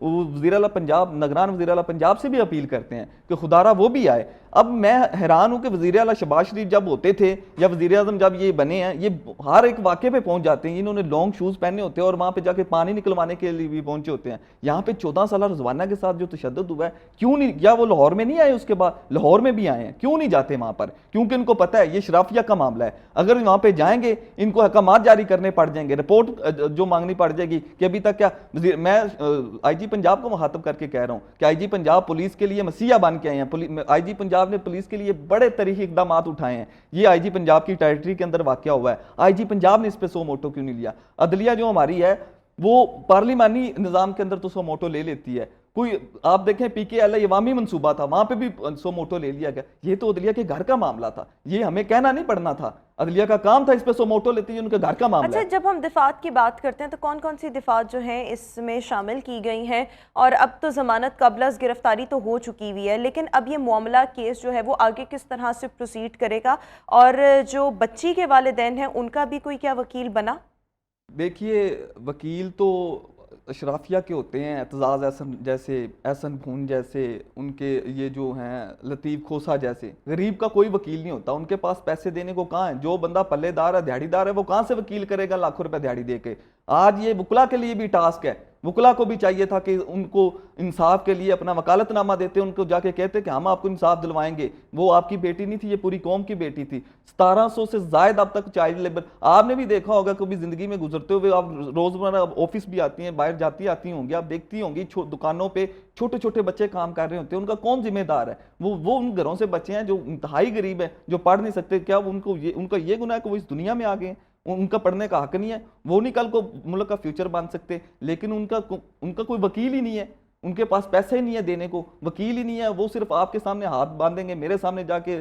وزیر اعلیٰ پنجاب، نگران وزیر اعلیٰ پنجاب سے بھی اپیل کرتے ہیں کہ خدارہ وہ بھی آئے. اب میں حیران ہوں کہ وزیر اعلیٰ شہباز شریف جب ہوتے تھے یا وزیر اعظم جب یہ بنے ہیں، یہ ہر ایک واقعے پہ پہنچ جاتے ہیں. انہوں نے لانگ شوز پہنے ہوتے ہیں اور وہاں پہ جا کے پانی نکلوانے کے لیے بھی پہنچے ہوتے ہیں. یہاں پہ 14 سالہ رضوانہ کے ساتھ جو تشدد ہوا ہے، کیوں نہیں، یا وہ لاہور میں نہیں آئے؟ اس کے بعد لاہور میں بھی آئے ہیں، کیوں نہیں جاتے وہاں پر؟ کیونکہ ان کو پتہ ہے یہ شرافیہ کا معاملہ ہے. اگر وہاں پہ جائیں گے ان کو احکامات جاری کرنے پڑ جائیں گے، رپورٹ جو مانگنی پڑ جائے گی کہ ابھی تک کیا. میں آئی جی پنجاب کو مخاطب کر کے کہہ رہا ہوں کہ آئی جی پنجاب پولیس کے لیے مسیحا بن کے آئے ہیں. آئی جی پنجاب نے پولیس کے لیے بڑے طریقے اقدامات اٹھائے ہیں. یہ آئی جی پنجاب کی ٹیریٹری کے اندر واقعہ ہوا ہے. آئی جی پنجاب نے اس پہ سو موٹو کیوں نہیں لیا؟ عدلیہ جو ہماری ہے وہ پارلیمانی نظام کے اندر تو سو موٹو لے لیتی ہے. کوئی آپ دیکھیں پی کے ایل عوامی منصوبہ تھا، وہاں پہ بھی سو موٹو لے لیا گیا. یہ تو عدلیہ کے گھر کا معاملہ تھا، یہ ہمیں کہنا نہیں پڑنا تھا. عدلیہ کا کام تھا اس پہ سو موٹو لیتی ہے، ان کے گھر کا معاملہ ہے. اچھا، جب ہم دفعات کی بات کرتے ہیں تو کون کون سی دفعات جو ہیں اس میں شامل کی گئی ہیں؟ اور اب تو ضمانت قبل از گرفتاری تو ہو چکی ہوئی ہے، لیکن اب یہ معاملہ کیس جو ہے وہ آگے کس طرح سے پروسیڈ کرے گا؟ اور جو بچی کے والدین ہیں ان کا بھی کوئی کیا وکیل بنا؟ دیکھیے وکیل تو اشرافیہ کے ہوتے ہیں، اعتزاز احسن جیسے، احسن بھون جیسے، ان کے یہ جو ہیں لطیف کھوسا جیسے. غریب کا کوئی وکیل نہیں ہوتا، ان کے پاس پیسے دینے کو کہاں ہے؟ جو بندہ پلے دار ہے، دیہڑی دار ہے، وہ کہاں سے وکیل کرے گا لاکھوں روپے دیہڑی دے کے؟ آج یہ وکلا کے لیے بھی ٹاسک ہے. وکلا کو بھی چاہیے تھا کہ ان کو انصاف کے لیے اپنا وکالت نامہ دیتے، ان کو جا کے کہتے کہ ہم آپ کو انصاف دلوائیں گے. وہ آپ کی بیٹی نہیں تھی، یہ پوری قوم کی بیٹی تھی. 1700 سے زائد اب تک چائلڈ لیبر آپ نے بھی دیکھا ہوگا کبھی زندگی میں گزرتے ہوئے. آپ روزمرہ آفس بھی آتی ہیں، باہر جاتی آتی ہوں گی، آپ دیکھتی ہوں گی دکانوں پہ چھوٹے چھوٹے بچے کام کر رہے ہوتے ہیں. ان کا کون ذمہ دار ہے؟ وہ ان گھروں سے بچے ہیں جو انتہائی غریب ہیں، جو پڑھ نہیں سکتے. کیا ان کا یہ گناہ ہے کہ وہ اس دنیا میں آ گئے ہیں؟ ان کا پڑھنے کا حق نہیں ہے؟ وہ نہیں کل کو ملک کا فیوچر بن سکتے؟ لیکن ان کا کوئی وکیل ہی نہیں ہے، ان کے پاس پیسے ہی نہیں ہے دینے کو، وکیل ہی نہیں ہے. وہ صرف آپ کے سامنے ہاتھ باندھیں گے، میرے سامنے جا کے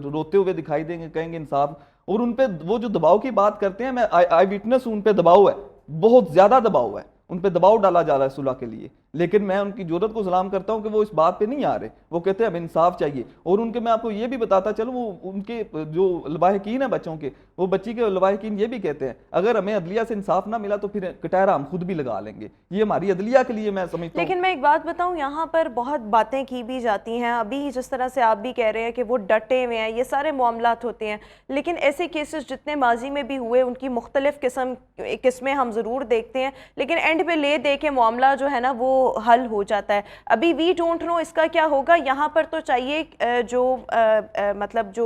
روتے ہوئے دکھائی دیں گے، کہیں گے انصاف. اور ان پہ وہ جو دباؤ کی بات کرتے ہیں، میں آئی وٹنس ہوں، ان پہ دباؤ ہے، بہت زیادہ دباؤ ہے. ان پہ دباؤ ڈالا جا رہا ہے صلح کے لیے. لیکن میں ان کی جرات کو سلام کرتا ہوں کہ وہ اس بات پہ نہیں آ رہے. وہ کہتے ہیں ہمیں انصاف چاہیے. اور ان کے میں آپ کو یہ بھی بتاتا چلوں، وہ ان کے جو لواحقین ہیں بچوں کے، وہ بچی کے لواحقین یہ بھی کہتے ہیں اگر ہمیں عدلیہ سے انصاف نہ ملا تو پھر کٹہرا ہم خود بھی لگا لیں گے. یہ ہماری عدلیہ کے لیے میں سمجھتا ہوں. لیکن میں ایک بات بتاؤں، یہاں پر بہت باتیں کی بھی جاتی ہیں. ابھی جس طرح سے آپ بھی کہہ رہے ہیں کہ وہ ڈٹے ہوئے ہیں، یہ سارے معاملات ہوتے ہیں، لیکن ایسے کیسز جتنے ماضی میں بھی ہوئے ان کی مختلف قسمیں ہم ضرور دیکھتے ہیں، لیکن اینڈ پہ لے دے کے معاملہ جو ہے نا وہ حل ہو جاتا ہے. ابھی وی ڈونٹ نو اس کا کیا ہوگا. یہاں پر تو چاہیے جو مطلب جو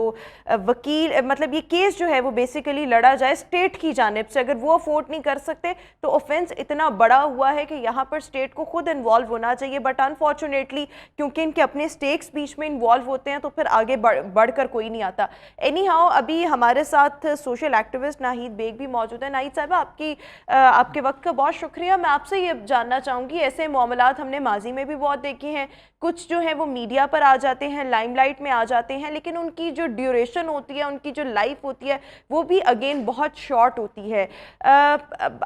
وکیل، مطلب یہ کیس جو ہے وہ بیسیکلی لڑا جائے اسٹیٹ کی جانب سے. اگر وہ افورڈ نہیں کر سکتے تو آفینس اتنا بڑا ہوا ہے کہ یہاں پر اسٹیٹ کو خود انوالو ہونا چاہیے. بٹ انفارچونیٹلی کیونکہ ان کے اپنے اسٹیکس بیچ میں انوالو ہوتے ہیں تو پھر آگے بڑھ کر کوئی نہیں آتا. اینی ہاؤ ابھی ہمارے ساتھ سوشل ایکٹیوسٹ ناہید بیگ بھی موجود ہے. ناہید صاحبہ، آپ کے وقت کا بہت شکریہ. میں آپ سے یہ جاننا چاہوں گی، ایسے معاملات ہم نے ماضی میں بھی بہت دیکھے ہیں، کچھ جو ہیں وہ میڈیا پر آ جاتے ہیں، لائم لائٹ میں آ جاتے ہیں، لیکن ان کی جو ڈیوریشن ہوتی ہے، ان کی جو لائف ہوتی ہے، وہ بھی اگین بہت شارٹ ہوتی ہے.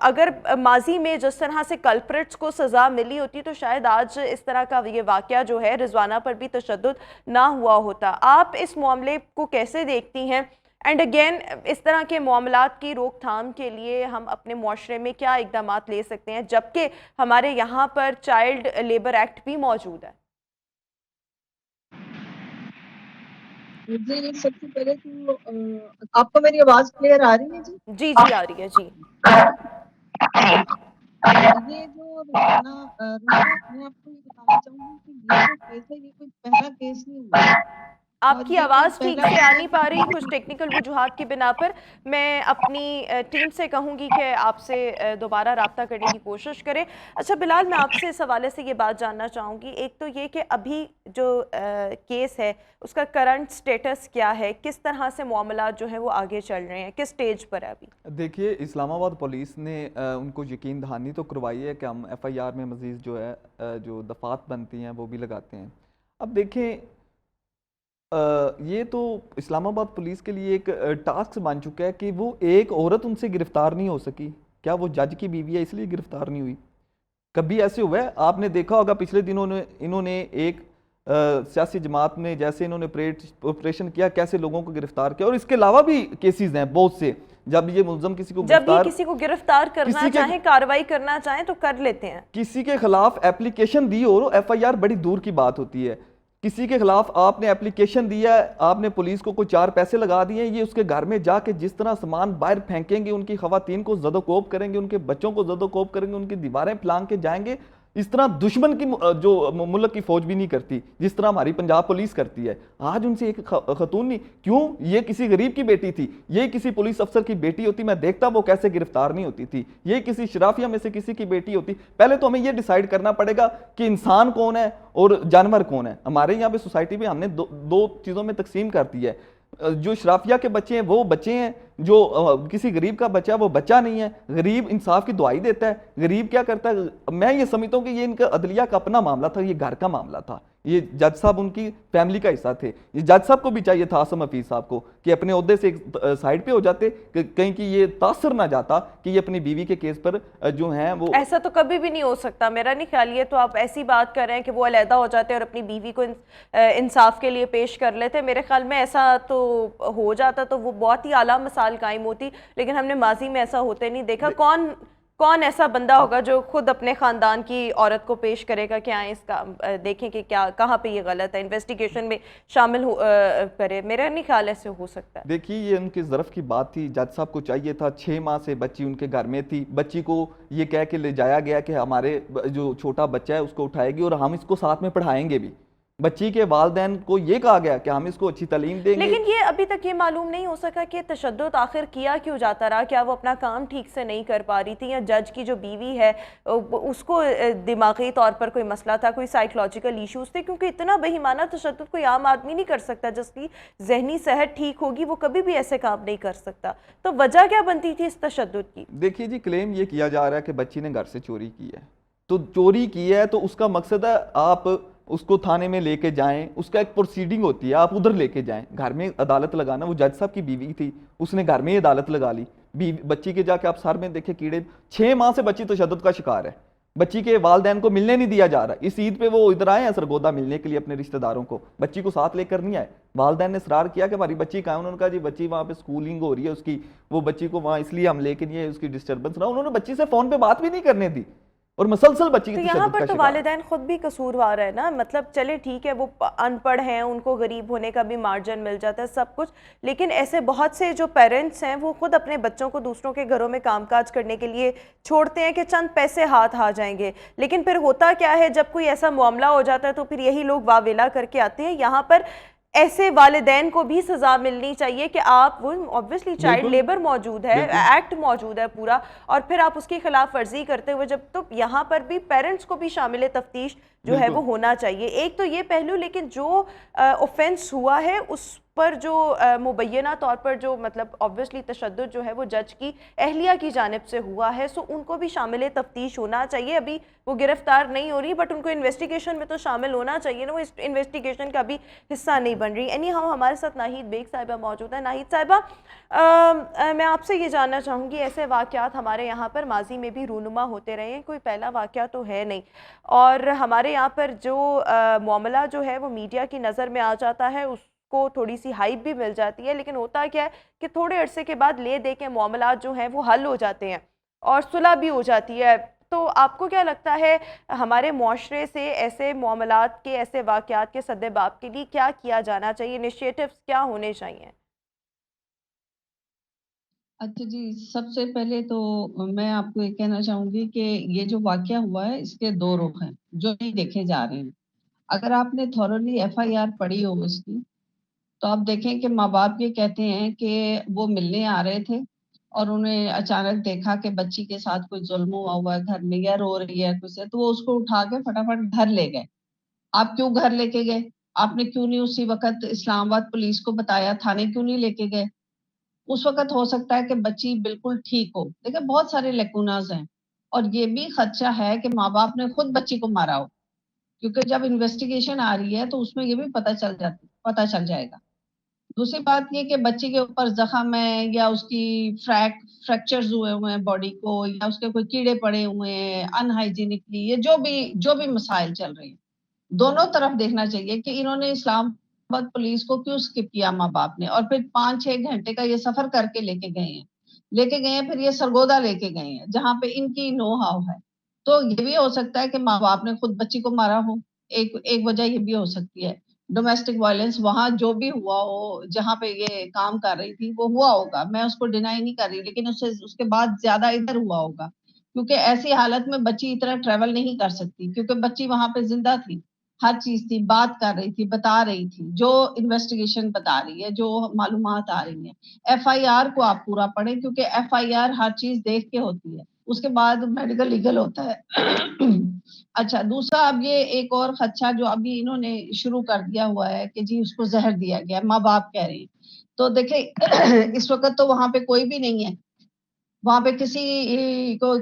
اگر ماضی میں جس طرح سے کلپریٹس کو سزا ملی ہوتی تو شاید آج اس طرح کا یہ واقعہ جو ہے رضوانہ پر بھی تشدد نہ ہوا ہوتا. آپ اس معاملے کو کیسے دیکھتی ہیں؟ اینڈ اگین اس طرح کے معاملات کی روک تھام کے لیے ہم اپنے معاشرے میں کیا اقدامات لے سکتے ہیں، جبکہ ہمارے یہاں پر چائلڈ لیبر ایکٹ بھی موجود ہے؟ جی، سب سے پہلے تو آپ کو میری آواز کلیئر آ رہی ہے؟ جی جی جی آ رہی ہے. جی یہ جو رضوانہ میں آپ کو یہ بتانا چاہوں گی کہ یہ جو کیس ہے یہ کوئی پہلا کیس نہیں ہوا. آپ اور کی یہ کوئی آواز ٹھیک پہلا سے آ نہیں پا رہی، کچھ ٹیکنیکل وجوہات کی بنا پر. میں اپنی ٹیم سے کہوں گی کہ آپ سے دوبارہ رابطہ کرنے کی کوشش کریں. اچھا بلال، میں آپ سے اس حوالے سے یہ بات جاننا چاہوں گی. ایک تو یہ کہ ابھی جو کیس ہے اس کا کرنٹ سٹیٹس کیا ہے، کس طرح سے معاملات جو ہیں وہ آگے چل رہے ہیں، کس سٹیج پر ہے ابھی؟ دیکھیے اسلام آباد پولیس نے ان کو یقین دہانی تو کروائی ہے کہ ہم ایف آئی آر میں مزید جو ہے جو دفعات بنتی ہیں وہ بھی لگاتے ہیں. اب دیکھیں یہ تو اسلام آباد پولیس کے لیے ایک ٹاسک بن چکا ہے کہ وہ ایک عورت ان سے گرفتار نہیں ہو سکی. کیا وہ جج کی بیوی ہے اس لیے گرفتار نہیں ہوئی؟ کبھی ایسے ہوا ہے؟ آپ نے دیکھا ہوگا پچھلے دنوں انہوں نے ایک سیاسی جماعت نے جیسے انہوں نے آپریشن کیا، کیسے لوگوں کو گرفتار کیا. اور اس کے علاوہ بھی کیسز ہیں بہت سے جب یہ ملزم کسی کو جب یہ گرفتار کسی کو گرفتار کرنا کسی کے چاہیں، کارروائی کرنا چاہیں تو کر لیتے ہیں. کسی کے خلاف اپلیکیشن دی ہو، ایف آئی آر بڑی دور کی بات ہوتی ہے. کسی کے خلاف آپ نے اپلیکیشن دیا ہے، آپ نے پولیس کو کوئی 4 پیسے لگا دیے ہیں، یہ اس کے گھر میں جا کے جس طرح سامان باہر پھینکیں گے، ان کی خواتین کو زد و کوب کریں گے، ان کے بچوں کو زد و کوب کریں گے، ان کی دیواریں پھلانگ کے جائیں گے. اس طرح دشمن کی جو ملک کی فوج بھی نہیں کرتی جس طرح ہماری پنجاب پولیس کرتی ہے. آج ان سے ایک خاتون نہیں، کیوں؟ یہ کسی غریب کی بیٹی تھی، یہ کسی پولیس افسر کی بیٹی ہوتی میں دیکھتا وہ کیسے گرفتار نہیں ہوتی تھی. یہ کسی شرافیہ میں سے کسی کی بیٹی ہوتی. پہلے تو ہمیں یہ ڈیسائیڈ کرنا پڑے گا کہ انسان کون ہے اور جانور کون ہے. ہمارے یہاں پہ سوسائٹی میں ہم نے دو چیزوں میں تقسیم کر دی ہے. جو شرافیہ کے بچے ہیں وہ بچے ہیں، جو کسی غریب کا بچہ ہے وہ بچہ نہیں ہے. غریب انصاف کی دعائی دیتا ہے. غریب کیا کرتا ہے؟ میں یہ سمجھتا ہوں کہ یہ ان کا عدلیہ کا اپنا معاملہ تھا، یہ گھر کا معاملہ تھا. یہ جج صاحب ان کی فیملی کا حصہ تھے. یہ جج صاحب کو بھی چاہیے تھا، عاصم حفیظ صاحب کو، کہ اپنے عہدے سے ایک سائڈ پہ ہو جاتے، کہیں کہ یہ تاثر نہ جاتا کہ یہ اپنی بیوی کے کیس پر جو ہیں وہ. ایسا تو کبھی بھی نہیں ہو سکتا، میرا نہیں خیال. یہ تو آپ ایسی بات کر رہے ہیں کہ وہ علیحدہ ہو جاتے اور اپنی بیوی کو انصاف کے لیے پیش کر لیتے. میرے خیال میں ایسا تو ہو جاتا تو وہ بہت ہی اعلیٰ مثال قائم ہوتی، لیکن ہم نے ماضی میں ایسا ہوتے نہیں دیکھا. کون ایسا بندہ ہوگا جو خود اپنے خاندان کی عورت کو پیش کرے گا کہ آئیں اس کا دیکھیں کہ کیا کہاں پہ یہ غلط ہے، انویسٹیگیشن میں شامل کرے. میرا نہیں خیال ایسے ہو سکتا ہے. دیکھیے یہ ان کی ظرف کی بات تھی. جج صاحب کو چاہیے تھا، 6 ماہ سے بچی ان کے گھر میں تھی. بچی کو یہ کہہ کے لے جایا گیا کہ ہمارے جو چھوٹا بچہ ہے اس کو اٹھائے گی اور ہم اس کو ساتھ میں پڑھائیں گے بھی. بچی کے والدین کو یہ کہا گیا کہ ہم اس کو اچھی تعلیم دیں گے. لیکن یہ ابھی تک یہ معلوم نہیں ہو سکا کہ تشدد آخر کیا کیوں جاتا رہا. کیا وہ اپنا کام ٹھیک سے نہیں کر پا رہی تھی، یا جج کی جو بیوی ہے اس کو دماغی طور پر کوئی مسئلہ تھا، کوئی سائیکولوجیکل ایشوز تھے؟ کیونکہ اتنا بہیمانہ تشدد کوئی عام آدمی نہیں کر سکتا. جس کی ذہنی صحت ٹھیک ہوگی وہ کبھی بھی ایسے کام نہیں کر سکتا. تو وجہ کیا بنتی تھی اس تشدد کی؟ دیکھیے جی، کلیم یہ کیا جا رہا ہے کہ بچی نے گھر سے چوری کی ہے. تو چوری کی ہے تو اس کا مقصد ہے آپ اس کو تھانے میں لے کے جائیں، اس کا ایک پروسیڈنگ ہوتی ہے، آپ ادھر لے کے جائیں. گھر میں عدالت لگانا، وہ جج صاحب کی بیوی تھی، اس نے گھر میں ہی عدالت لگا لی. بچی کے جا کے آپ سر میں دیکھیں کیڑے. 6 ماہ سے بچی تشدد کا شکار ہے. بچی کے والدین کو ملنے نہیں دیا جا رہا. اس عید پہ وہ ادھر آئے ہیں سرگودا ملنے کے لیے اپنے رشتہ داروں کو، بچی کو ساتھ لے کر نہیں آئے. والدین نے اصرار کیا کہ ہماری بچی کہاں؟ انہوں نے کہا جی بچی وہاں پہ سکولنگ ہو رہی ہے اس کی، وہ بچی کو وہاں اس لیے ہم لے کے نہیں ہے، اس کی ڈسٹربنس رہا. انہوں نے بچی سے فون پہ بات بھی نہیں کرنے دی اور مسلسل بچی کی تو تشدد یہاں کا پر تو شکار. والدین خود بھی قصوروار ہے نا. مطلب چلے ٹھیک ہے وہ ان پڑھ ہیں، ان کو غریب ہونے کا بھی مارجن مل جاتا ہے سب کچھ، لیکن ایسے بہت سے جو پیرنٹس ہیں وہ خود اپنے بچوں کو دوسروں کے گھروں میں کام کاج کرنے کے لیے چھوڑتے ہیں کہ چند پیسے ہاتھ آ جائیں گے. لیکن پھر ہوتا کیا ہے، جب کوئی ایسا معاملہ ہو جاتا ہے تو پھر یہی لوگ واویلا کر کے آتے ہیں. یہاں پر ایسے والدین کو بھی سزا ملنی چاہیے کہ آپ وہ obviously چائلڈ لیبر موجود ہے، ایکٹ موجود ہے پورا، اور پھر آپ اس کی خلاف ورزی کرتے ہوئے جب، تو یہاں پر بھی پیرنٹس کو بھی شامل تفتیش جو ہے وہ ہونا چاہیے. ایک تو یہ پہلو، لیکن جو اوفینس ہوا ہے اس پر جو مبینہ طور پر جو مطلب obviously تشدد جو ہے وہ جج کی اہلیہ کی جانب سے ہوا ہے، سو ان کو بھی شامل تفتیش ہونا چاہیے. ابھی وہ گرفتار نہیں ہو رہی بٹ ان کو انویسٹیگیشن میں تو شامل ہونا چاہیے نا. وہ انویسٹیگیشن کا بھی حصہ نہیں بن رہی. اینی ہاؤ ہمارے ساتھ ناہید بیگ صاحبہ موجود ہے. ناہید صاحبہ، میں آپ سے یہ جاننا چاہوں گی، ایسے واقعات ہمارے یہاں پر ماضی میں بھی رونما ہوتے رہے ہیں، کوئی پہلا واقعہ تو ہے نہیں، اور ہمارے یہاں پر جو معاملہ جو ہے وہ میڈیا کی نظر میں آ جاتا ہے، اس کو تھوڑی سی ہائپ بھی مل جاتی ہے، لیکن ہوتا کیا ہے کہ تھوڑے عرصے کے بعد لے دے کے معاملات جو ہیں وہ حل ہو جاتے ہیں اور صلح بھی ہو جاتی ہے. تو آپ کو کیا لگتا ہے ہمارے معاشرے سے ایسے معاملات کے، ایسے واقعات کے سد باب کے لیے کیا کیا جانا چاہیے؟ انیشیٹوز کیا ہونے چاہیے؟ اچھا جی، سب سے پہلے تو میں آپ کو یہ کہنا چاہوں گی کہ یہ جو واقعہ ہوا ہے اس کے 2 رخ ہیں جو نہیں دیکھے جا رہے ہیں. اگر آپ نے تھورلی FIR پڑھی ہو اس کی، تو آپ دیکھیں کہ ماں باپ یہ کہتے ہیں کہ وہ ملنے آ رہے تھے اور انہیں اچانک دیکھا کہ بچی کے ساتھ کوئی ظلم ہوا ہے گھر میں یا رو رہی ہے کچھ سے، تو وہ اس کو اٹھا کے فٹافٹ گھر لے گئے. آپ کیوں گھر لے کے گئے؟ آپ نے کیوں نہیں اسی وقت اسلام آباد پولیس کو بتایا؟ تھانے کیوں نہیں لے کے گئے؟ اس وقت ہو سکتا ہے کہ بچی بالکل ٹھیک ہو. دیکھیں بہت سارے لیکوناز ہیں، اور یہ بھی خدشہ ہے کہ ماں باپ نے خود بچی کو مارا ہو، کیونکہ جب انویسٹیگیشن آ رہی ہے تو اس میں یہ بھی پتہ چل جائے گا. دوسری بات یہ کہ بچی کے اوپر زخم ہے یا اس کی فریکچرز ہوئے ہیں باڈی کو، یا اس کے کوئی کیڑے پڑے ہوئے ہیں ان ہائیجینکلی، یہ جو بھی مسائل چل رہے ہیں، دونوں طرف دیکھنا چاہیے کہ انہوں نے اسلام آباد پولیس کو کیوں سکپ کیا ماں باپ نے، اور پھر 5-6 گھنٹے کا یہ سفر کر کے لے کے گئے ہیں. لے کے گئے ہیں, پھر یہ سرگودا لے کے گئے ہیں جہاں پہ ان کی نو ہاؤ ہے. تو یہ بھی ہو سکتا ہے کہ ماں باپ نے خود بچی کو مارا ہو, ایک وجہ یہ بھی ہو سکتی ہے. ڈومیسٹک وائلنس وہاں جو بھی ہوا ہو جہاں پہ یہ کام کر رہی تھی وہ ہوا ہوگا, میں اس کو ڈینائی نہیں کر رہی, لیکن اس کے بعد زیادہ ادھر ہوا ہوگا, کیونکہ ایسی حالت میں بچی اتنا ٹریول نہیں کر سکتی, کیونکہ بچی وہاں پہ زندہ تھی, ہر چیز تھی, بات کر رہی تھی, بتا رہی تھی, جو انویسٹیگیشن بتا رہی ہے, جو معلومات آ رہی ہیں. ایف آئی آر کو آپ پورا پڑھیں, کیونکہ ایف آئی آر ہر چیز دیکھ کے ہوتی ہے, اس کے بعد میڈیکل لیگل ہوتا ہے. اچھا, دوسرا اب یہ ایک اور خدشہ جو ابھی انہوں نے شروع کر دیا ہوا ہے کہ جی اس کو زہر دیا گیا, ماں باپ کہہ رہے ہیں. تو دیکھیں اس وقت تو وہاں پہ کوئی بھی نہیں ہے, وہاں پہ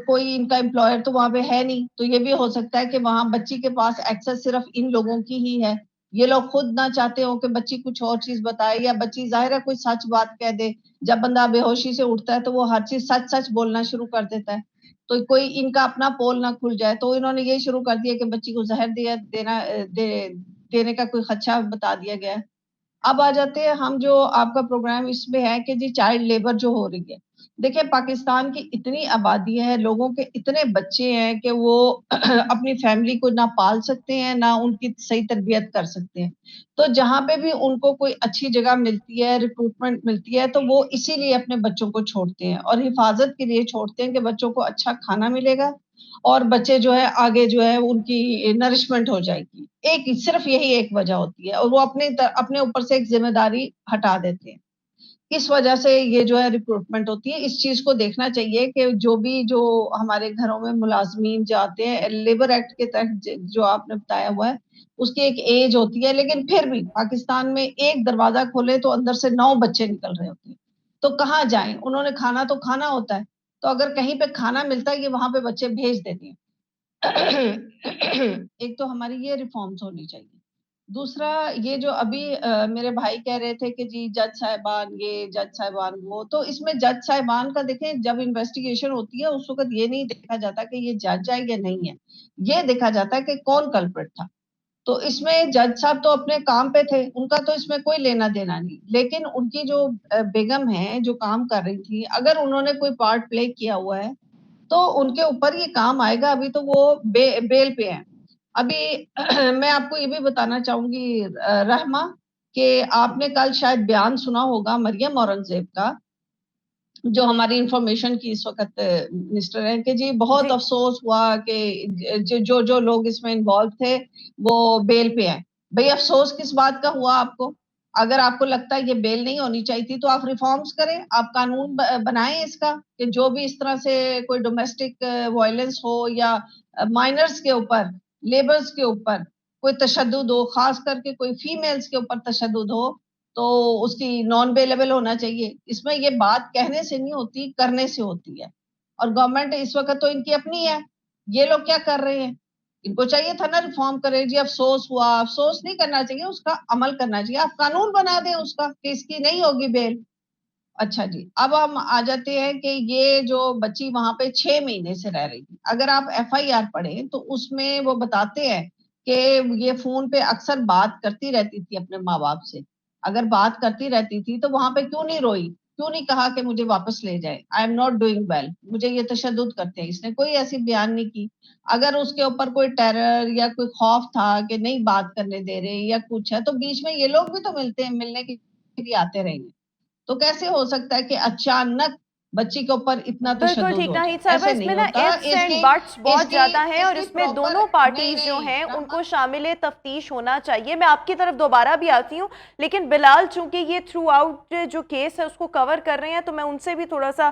کوئی ان کا امپلائر تو وہاں پہ ہے نہیں, تو یہ بھی ہو سکتا ہے کہ وہاں بچی کے پاس ایکسس صرف ان لوگوں کی ہی ہے. یہ لوگ خود نہ چاہتے ہو کہ بچی کچھ اور چیز بتائے, یا بچی ظاہر ہے کوئی سچ بات کہہ دے. جب بندہ بے ہوشی سے اٹھتا ہے تو وہ ہر چیز سچ سچ بولنا شروع کر دیتا ہے, تو کوئی ان کا اپنا پول نہ کھل جائے, تو انہوں نے یہ شروع کر دیا کہ بچی کو زہر دینے کا کوئی خدشہ بتا دیا گیا. اب آ جاتے ہیں ہم جو آپ کا پروگرام اس میں ہے کہ جی چائلڈ لیبر جو ہو رہی ہے. دیکھیں پاکستان کی اتنی آبادی ہے, لوگوں کے اتنے بچے ہیں کہ وہ اپنی فیملی کو نہ پال سکتے ہیں, نہ ان کی صحیح تربیت کر سکتے ہیں. تو جہاں پہ بھی ان کو کوئی اچھی جگہ ملتی ہے, ریکروٹمنٹ ملتی ہے, تو وہ اسی لیے اپنے بچوں کو چھوڑتے ہیں, اور حفاظت کے لیے چھوڑتے ہیں کہ بچوں کو اچھا کھانا ملے گا, اور بچے جو ہے آگے جو ہے ان کی نرشمنٹ ہو جائے گی. صرف یہی ایک وجہ ہوتی ہے, اور وہ اپنے اوپر سے ایک ذمہ داری ہٹا دیتے ہیں. کس وجہ سے یہ جو ہے ریکروٹمنٹ ہوتی ہے, اس چیز کو دیکھنا چاہیے کہ جو ہمارے گھروں میں ملازمین جاتے ہیں لیبر ایکٹ کے تحت جو آپ نے بتایا ہوا ہے, اس کی ایک ایج ہوتی ہے, لیکن پھر بھی پاکستان میں ایک دروازہ کھولے تو اندر سے 9 بچے نکل رہے ہوتے ہیں. تو کہاں جائیں, انہوں نے کھانا تو کھانا ہوتا ہے, تو اگر کہیں پہ کھانا ملتا ہے یہ وہاں پہ بچے بھیج دیتے ہیں. ایک تو ہماری یہ ریفارمز ہونی چاہیے. دوسرا یہ جو ابھی میرے بھائی کہہ رہے تھے کہ جی جج صاحبان یہ, جج صاحبان وہ, تو اس میں جج صاحبان کا دیکھیں جب انویسٹیگیشن ہوتی ہے اس وقت یہ نہیں دیکھا جاتا کہ یہ جج ہے یا نہیں ہے, یہ دیکھا جاتا ہے کہ کون کلپریٹ تھا. تو اس میں جج صاحب تو اپنے کام پہ تھے, ان کا تو اس میں کوئی لینا دینا نہیں, لیکن ان کی جو بیگم ہے جو کام کر رہی تھی, اگر انہوں نے کوئی پارٹ پلے کیا ہوا ہے تو ان کے اوپر یہ کام آئے گا. ابھی تو وہ بیل پہ ہیں. ابھی میں آپ کو یہ بھی بتانا چاہوں گی رحمہ, کہ آپ نے کل شاید بیان سنا ہوگا مریم اورنگزیب کا, جو ہماری انفارمیشن کی اس وقت منسٹر ہے, کہ جی بہت جی افسوس ہوا کہ جو لوگ اس میں انوالو تھے وہ بیل پہ ہیں. بھئی افسوس کس بات کا ہوا آپ کو؟ اگر آپ کو لگتا ہے یہ بیل نہیں ہونی چاہیے تھی تو آپ ریفارمز کریں, آپ قانون بنائیں اس کا, کہ جو بھی اس طرح سے کوئی ڈومیسٹک وائلنس ہو یا مائنرز کے اوپر, لیبرز کے اوپر کوئی تشدد ہو, خاص کر کے کوئی فیمیلز کے اوپر تشدد ہو, تو اس کی نان بیلیبل ہونا چاہیے. اس میں یہ بات کہنے سے نہیں ہوتی, کرنے سے ہوتی ہے. اور گورنمنٹ اس وقت تو ان کی اپنی ہے, یہ لوگ کیا کر رہے ہیں؟ ان کو چاہیے تھا نا ریفارم کرے. جی افسوس ہوا, افسوس نہیں کرنا چاہیے, اس کا عمل کرنا چاہیے. آپ قانون بنا دیں اس کا کہ اس کی نہیں ہوگی بیل. اچھا جی, اب ہم آ جاتے ہیں کہ یہ جو بچی وہاں پہ 6 مہینے سے رہ رہی تھی, اگر آپ ایف آئی آر پڑھیں تو اس میں وہ بتاتے ہیں کہ یہ فون پہ اکثر بات کرتی رہتی تھی اپنے ماں باپ سے. اگر بات کرتی رہتی تھی تو وہاں پہ کیوں نہیں روئی, کیوں نہیں کہا کہ مجھے واپس لے جائے, I am not doing well, مجھے یہ تشدد کرتے ہیں. اس نے کوئی ایسی بیان نہیں کی. اگر اس کے اوپر کوئی ٹیرر یا کوئی خوف تھا کہ نہیں بات کرنے دے رہے یا کچھ ہے, تو بیچ میں یہ لوگ بھی تو ملتے ہیں, ملنے کے لیے آتے رہیں گے. تو کیسے ہو سکتا ہے کہ اچانک بچی کے اوپر اتنا بالکل تشدد ٹھیک ہو جائے؟ ناہید صاحبہ, ایسے اس نہیں میں نا ہوتا. ifs اینڈ بٹس بہت زیادہ ہیں, اور اس میں پراپر دونوں نہیں پارٹیز جو نہیں ہیں ان رحمہ, کو شامل تفتیش ہونا چاہیے. میں آپ کی طرف دوبارہ بھی آتی ہوں, لیکن بلال چونکہ یہ تھرو آؤٹ جو کیس ہے اس کو کور کر رہے ہیں, تو میں ان سے بھی تھوڑا سا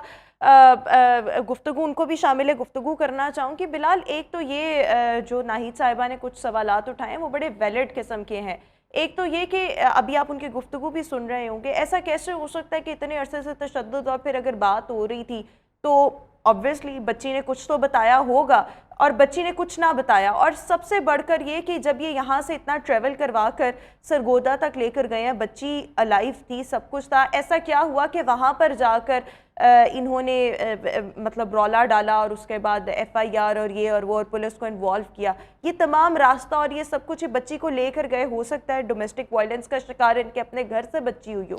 گفتگو, ان کو بھی شامل گفتگو کرنا چاہوں کہ بلال, ایک تو یہ جو ناہید صاحبہ نے کچھ سوالات اٹھائے ہیں وہ بڑے ویلڈ قسم کے ہیں. ایک تو یہ کہ ابھی آپ ان کی گفتگو بھی سن رہے ہوں گے, ایسا کیسے ہو سکتا ہے کہ اتنے عرصے سے تشدد, اور پھر اگر بات ہو رہی تھی تو obviously بچی نے کچھ تو بتایا ہوگا, اور بچی نے کچھ نہ بتایا. اور سب سے بڑھ کر یہ کہ جب یہ یہاں سے اتنا ٹریول کروا کر سرگودا تک لے کر گئے ہیں, بچی الائیو تھی, سب کچھ تھا, ایسا کیا ہوا کہ وہاں پر جا کر انہوں نے مطلب رولا ڈالا, اور اس کے بعد ایف آئی آر اور یہ اور وہ, اور پولیس کو انوالو کیا. یہ تمام راستہ اور یہ سب کچھ بچی کو لے کر گئے, ہو سکتا ہے ڈومیسٹک وائلنس کا شکار ان کے اپنے گھر سے بچی ہوئی ہو.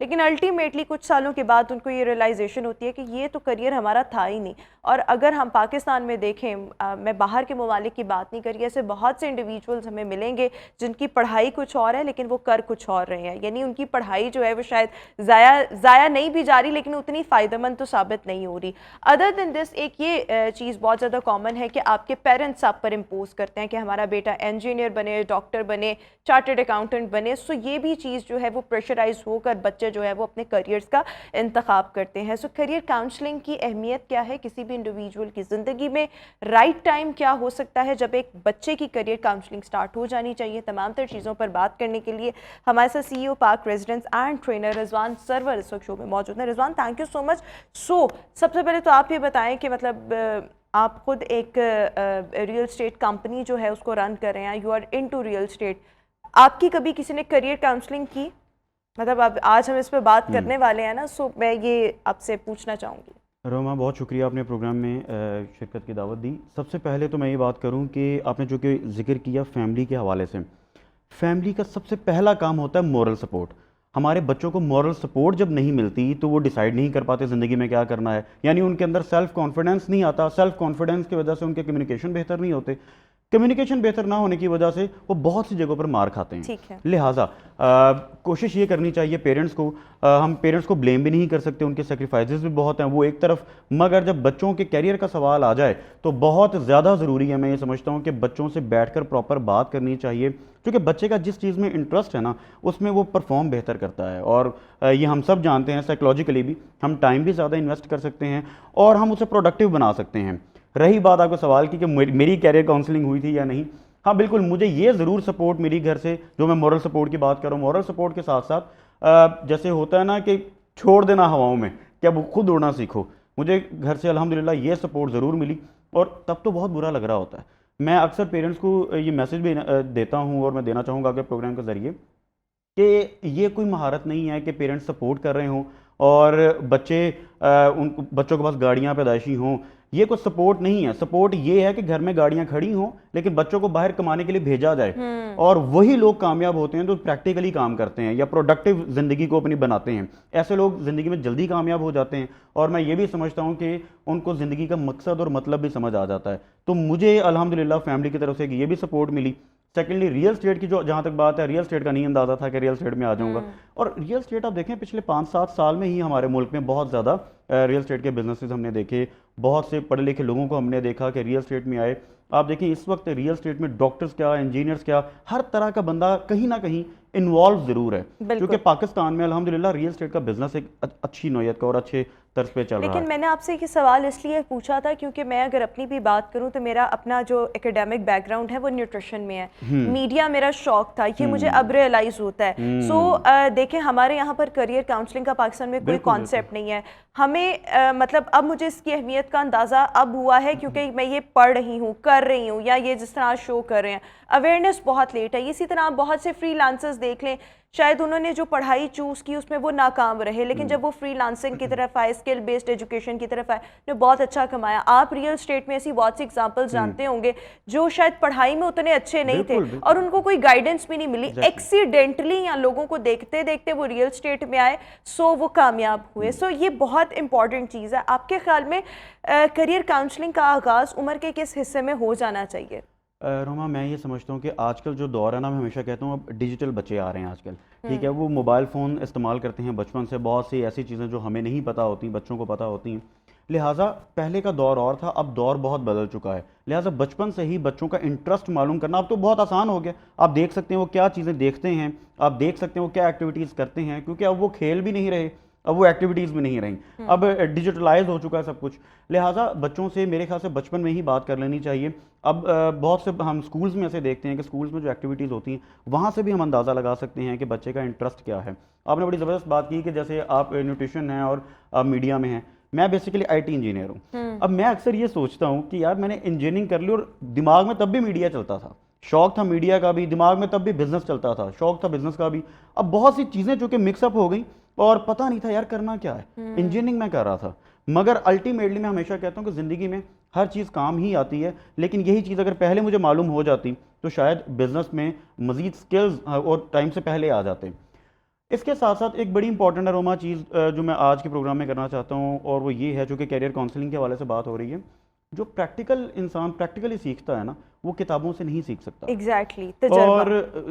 لیکن الٹیمیٹلی کچھ سالوں کے بعد ان کو یہ ریئلائزیشن ہوتی ہے کہ یہ تو کریئر ہمارا تھا ہی نہیں. اور اگر ہم پاکستان میں دیکھیں, میں باہر کے ممالک کی بات نہیں کری, ایسے بہت سے انڈیویجولز ہمیں ملیں گے جن کی پڑھائی کچھ اور ہے لیکن وہ کر کچھ اور رہے ہیں, یعنی ان کی پڑھائی جو ہے وہ شاید ضائع نہیں بھی جا رہی لیکن اتنی فائدہ مند تو ثابت نہیں ہو رہی. ادر دین دس ایک یہ چیز بہت زیادہ کامن ہے کہ آپ کے پیرنٹس آپ پر امپوز کرتے ہیں کہ ہمارا بیٹا انجینئر بنے, ڈاکٹر بنے, چارٹرڈ اکاؤنٹنٹ بنے. سو یہ بھی چیز جو ہے وہ پریشرائز ہو کر بچے جو ہے وہ اپنے کریئرز کا انتخاب کرتے ہیں. سو کریئر کاؤنسلنگ کی اہمیت کیا ہے کسی بھی انڈیویجول کی زندگی میں, رائٹ ٹائم کیا ہو سکتا ہے جب ایک بچے کی کریئر کاؤنسلنگ سٹارٹ ہو جانی چاہیے, تمام تر چیزوں پر بات کرنے کے لیے ہمارے ساتھ سی ای او پاک ریزیڈنس اینڈ ٹرینر رضوان سرور اس وقت شو میں موجود ہیں. رضوان, تھینک یو سو مچ. سو سب سے پہلے تو آپ یہ بتائیں کہ مطلب آپ خود ایک ریئل اسٹیٹ کمپنی جو ہے اس کو رن کر رہے ہیں, you are into real estate. آپ کی کبھی کسی نے کریئر کاؤنسلنگ کی؟ مطلب اب آج ہم اس پہ بات کرنے والے ہیں نا, سو میں یہ آپ سے پوچھنا چاہوں گی. روما, بہت شکریہ آپ نے پروگرام میں شرکت کی دعوت دی. سب سے پہلے تو میں یہ بات کروں کہ آپ نے جو کہ ذکر کیا فیملی کے حوالے سے, فیملی کا سب سے پہلا کام ہوتا ہے مورل سپورٹ. ہمارے بچوں کو مورل سپورٹ جب نہیں ملتی تو وہ ڈیسائیڈ نہیں کر پاتے زندگی میں کیا کرنا ہے, یعنی ان کے اندر سیلف کانفیڈنس نہیں آتا. سیلف کانفیڈنس کی وجہ سے ان کے کمیونیکیشن بہتر نہیں ہوتے, کمیونیکیشن بہتر نہ ہونے کی وجہ سے وہ بہت سی جگہوں پر مار کھاتے ہیں. لہٰذا کوشش یہ کرنی چاہیے پیرنٹس کو, ہم پیرنٹس کو بلیم بھی نہیں کر سکتے, ان کے سیکریفائسز بھی بہت ہیں وہ ایک طرف, مگر جب بچوں کے کیریئر کا سوال آ جائے تو بہت زیادہ ضروری ہے, میں یہ سمجھتا ہوں کہ بچوں سے بیٹھ کر پراپر بات کرنی چاہیے, کیونکہ بچے کا جس چیز میں انٹرسٹ ہے نا اس میں وہ پرفارم بہتر کرتا ہے. اور یہ ہم سب جانتے ہیں, سائیکلوجیکلی بھی ہم ٹائم بھی زیادہ انویسٹ کر سکتے ہیں اور ہم اسے پروڈکٹیو بنا سکتے ہیں. رہی بات آپ کو سوال کی کہ میری کیریئر کاؤنسلنگ ہوئی تھی یا نہیں, ہاں بالکل, مجھے یہ ضرور سپورٹ میری گھر سے, جو میں مورل سپورٹ کی بات کروں, مورل سپورٹ کے ساتھ ساتھ جیسے ہوتا ہے نا کہ چھوڑ دینا ہواؤں میں کہ اب خود اڑنا سیکھو, مجھے گھر سے الحمدللہ یہ سپورٹ ضرور ملی. اور تب تو بہت برا لگ رہا ہوتا ہے. میں اکثر پیرنٹس کو یہ میسج بھی دیتا ہوں اور میں دینا چاہوں گا کہ پروگرام کے ذریعے کہ یہ کوئی مہارت نہیں ہے کہ پیرنٹس سپورٹ کر رہے ہوں اور بچوں کے پاس گاڑیاں پیدائشی ہوں. یہ کوئی سپورٹ نہیں ہے. سپورٹ یہ ہے کہ گھر میں گاڑیاں کھڑی ہوں لیکن بچوں کو باہر کمانے کے لیے بھیجا جائے, اور وہی لوگ کامیاب ہوتے ہیں جو پریکٹیکلی کام کرتے ہیں یا پروڈکٹیو زندگی کو اپنی بناتے ہیں. ایسے لوگ زندگی میں جلدی کامیاب ہو جاتے ہیں, اور میں یہ بھی سمجھتا ہوں کہ ان کو زندگی کا مقصد اور مطلب بھی سمجھ آ جاتا ہے. تو مجھے الحمدللہ فیملی کی طرف سے یہ بھی سپورٹ ملی. سیکنڈلی ریئل اسٹیٹ کی جو جہاں تک بات ہے, ریئل اسٹیٹ کا نہیں اندازہ تھا کہ ریئل اسٹیٹ میں آ جاؤں گا, اور ریئل اسٹیٹ آپ دیکھیں پچھلے 5-7 سال میں ہی ہمارے ملک میں بہت زیادہ ریئل اسٹیٹ کے بزنسز ہم نے دیکھے, بہت سے پڑھے لکھے لوگوں کو ہم نے دیکھا کہ ریئل اسٹیٹ میں آئے. آپ دیکھیں اس وقت ریئل اسٹیٹ میں ڈاکٹرز کیا, انجینئرز کیا, ہر طرح کا بندہ کہیں نہ کہیں انوالو ضرور ہے, کیونکہ پاکستان میں الحمدللہ ریئل اسٹیٹ کا بزنس ایک اچھی نوعیت کا اور اچھے طرز پہ چل رہا ہے. لیکن میں نے آپ سے یہ سوال اس لیے پوچھا تھا کیونکہ میں اگر اپنی بھی بات کروں تو میرا اپنا جو اکیڈیمک بیک گراؤنڈ ہے وہ نیوٹریشن میں ہے, میڈیا میرا شوق تھا, یہ مجھے اب ریئلائز ہوتا ہے. سو دیکھیں ہمارے یہاں پر کریئر کاؤنسلنگ کا پاکستان میں کوئی کانسیپٹ نہیں ہے. ہمیں مطلب اب مجھے اس کی اہمیت کا اندازہ اب ہوا ہے کیونکہ میں یہ پڑھ رہی ہوں, کر رہی ہوں, یا یہ جس طرح شو کر رہے ہیں, اویئرنیس بہت لیٹ ہے. اسی طرح آپ بہت سے فری لانسرز دیکھ لیں, شاید انہوں نے جو پڑھائی چوز کی اس میں وہ ناکام رہے, لیکن جب وہ فری لانسنگ کی طرف آئے, اسکل بیسڈ ایجوکیشن کی طرف آئے, نے بہت اچھا کمایا. آپ ریئل اسٹیٹ میں ایسی بہت سی ایگزامپلز جانتے ہوں گے جو شاید پڑھائی میں اتنے اچھے نہیں تھے اور ان کو کوئی گائیڈنس بھی نہیں ملی, ایکسیڈنٹلی یا لوگوں کو دیکھتے دیکھتے وہ ریئل اسٹیٹ میں آئے, سو وہ کامیاب ہوئے. سو یہ بہت امپورٹنٹ چیز ہے. آپ کے خیال میں کریئر کاؤنسلنگ کا آغاز عمر کے کس حصے میں ہو جانا چاہیے؟ روما, میں یہ سمجھتا ہوں کہ آج کل جو دور ہے نا, میں ہمیشہ کہتا ہوں اب ڈیجیٹل بچے آ رہے ہیں آج کل, ٹھیک ہے, وہ موبائل فون استعمال کرتے ہیں بچپن سے, بہت سی ایسی چیزیں جو ہمیں نہیں پتہ ہوتی بچوں کو پتہ ہوتی ہیں. لہٰذا پہلے کا دور اور تھا, اب دور بہت بدل چکا ہے. لہٰذا بچپن سے ہی بچوں کا انٹرسٹ معلوم کرنا اب تو بہت آسان ہو گیا. آپ دیکھ سکتے ہیں وہ کیا چیزیں دیکھتے ہیں, آپ دیکھ سکتے ہیں وہ کیا ایکٹیویٹیز کرتے ہیں, کیونکہ اب وہ کھیل بھی نہیں رہے, اب وہ ایکٹیویٹیز بھی نہیں رہیں, اب ڈیجیٹلائز ہو چکا ہے سب کچھ. لہٰذا بچوں سے میرے خیال سے بچپن میں ہی بات کر لینی چاہیے. اب بہت سے ہم سکولز میں ایسے دیکھتے ہیں کہ سکولز میں جو ایکٹیویٹیز ہوتی ہیں وہاں سے بھی ہم اندازہ لگا سکتے ہیں کہ بچے کا انٹرسٹ کیا ہے. آپ نے بڑی زبردست بات کی کہ جیسے آپ نیوٹریشن ہیں اور آپ میڈیا میں ہیں, میں بیسیکلی آئی ٹی انجینئر ہوں. اب میں اکثر یہ سوچتا ہوں کہ یار میں نے انجینئرنگ کر لی اور دماغ میں تب بھی میڈیا چلتا تھا, شوق تھا میڈیا کا بھی, دماغ میں تب بھی بزنس چلتا تھا, شوق تھا بزنس کا بھی. اب بہت سی چیزیں چونکہ مکس اپ ہو گئیں, اور پتہ نہیں تھا یار کرنا کیا ہے. انجینئرنگ میں کر رہا تھا, مگر الٹیمیٹلی میں ہمیشہ کہتا ہوں کہ زندگی میں ہر چیز کام ہی آتی ہے, لیکن یہی چیز اگر پہلے مجھے معلوم ہو جاتی تو شاید بزنس میں مزید سکلز اور ٹائم سے پہلے آ جاتے. اس کے ساتھ ساتھ ایک بڑی امپورٹنٹ اروما چیز جو میں آج کے پروگرام میں کرنا چاہتا ہوں, اور وہ یہ ہے جو کہ کیریئر کاؤنسلنگ کے حوالے سے بات ہو رہی ہے, جو پریکٹیکل انسان پریکٹیکلی سیکھتا ہے نا, وہ کتابوں سے نہیں سیکھ سکتا. ایگزیکٹلی. اور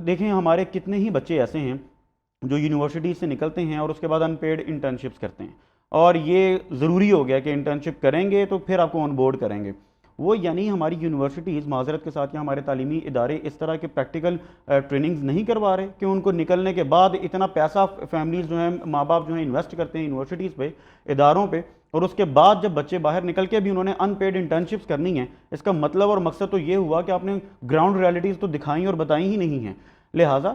دیکھیں ہمارے کتنے ہی بچے ایسے ہیں جو یونیورسٹی سے نکلتے ہیں اور اس کے بعد ان پیڈ انٹرنشپس کرتے ہیں, اور یہ ضروری ہو گیا کہ انٹرنشپ کریں گے تو پھر آپ کو آن بورڈ کریں گے. وہ یعنی ہماری یونیورسٹیز معذرت کے ساتھ یا ہمارے تعلیمی ادارے اس طرح کے پریکٹیکل ٹریننگز نہیں کروا رہے کہ ان کو نکلنے کے بعد اتنا پیسہ فیملیز جو ہیں, ماں باپ جو ہیں انویسٹ کرتے ہیں یونیورسٹیز پہ, اداروں پہ, اور اس کے بعد جب بچے باہر نکل کے بھی انہوں نے ان پیڈ انٹرنشپس کرنی ہیں, اس کا مطلب اور مقصد تو یہ ہوا کہ آپ نے گراؤنڈ ریالٹیز تو دکھائیں اور بتائیں ہی نہیں ہیں. لہٰذا